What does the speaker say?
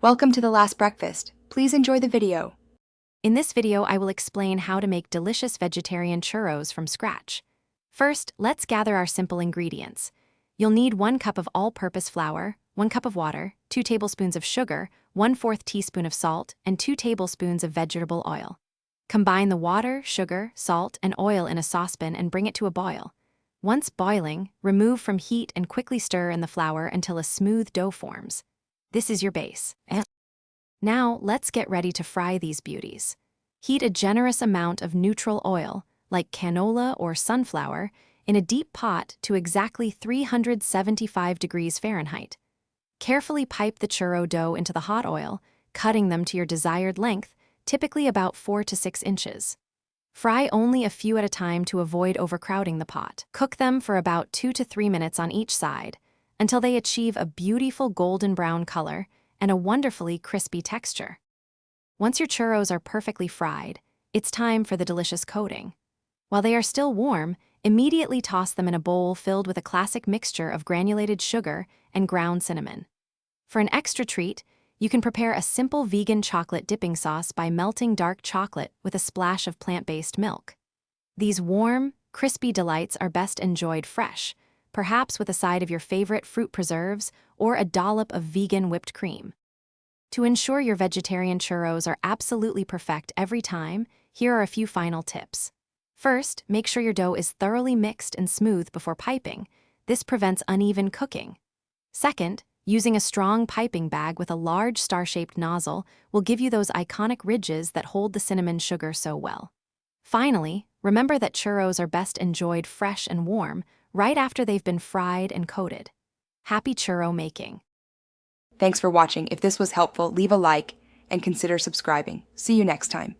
Welcome to the last breakfast. Please enjoy the video. In this video, I will explain how to make delicious vegetarian churros from scratch. First, let's gather our simple ingredients. You'll need 1 cup of all-purpose flour, 1 cup of water, 2 tablespoons of sugar, 1/4 teaspoon of salt, and 2 tablespoons of vegetable oil. Combine the water, sugar, salt, and oil in a saucepan and bring it to a boil. Once boiling, remove from heat and quickly stir in the flour until a smooth dough forms. This is your base. Now, let's get ready to fry these beauties. Heat a generous amount of neutral oil, like canola or sunflower, in a deep pot to exactly 375 degrees Fahrenheit. Carefully pipe the churro dough into the hot oil, cutting them to your desired length, typically about 4 to 6 inches. Fry only a few at a time to avoid overcrowding the pot. Cook them for about 2 to 3 minutes on each side, until they achieve a beautiful golden brown color and a wonderfully crispy texture. Once your churros are perfectly fried, it's time for the delicious coating. While they are still warm, immediately toss them in a bowl filled with a classic mixture of granulated sugar and ground cinnamon. For an extra treat, you can prepare a simple vegan chocolate dipping sauce by melting dark chocolate with a splash of plant-based milk. These warm, crispy delights are best enjoyed fresh, perhaps with a side of your favorite fruit preserves or a dollop of vegan whipped cream. To ensure your vegetarian churros are absolutely perfect every time, here are a few final tips. First, make sure your dough is thoroughly mixed and smooth before piping. This prevents uneven cooking. Second, using a strong piping bag with a large star-shaped nozzle will give you those iconic ridges that hold the cinnamon sugar so well. Finally, remember that churros are best enjoyed fresh and warm, right after they've been fried and coated. Happy churro making! Thanks for watching. If this was helpful, leave a like and consider subscribing. See you next time.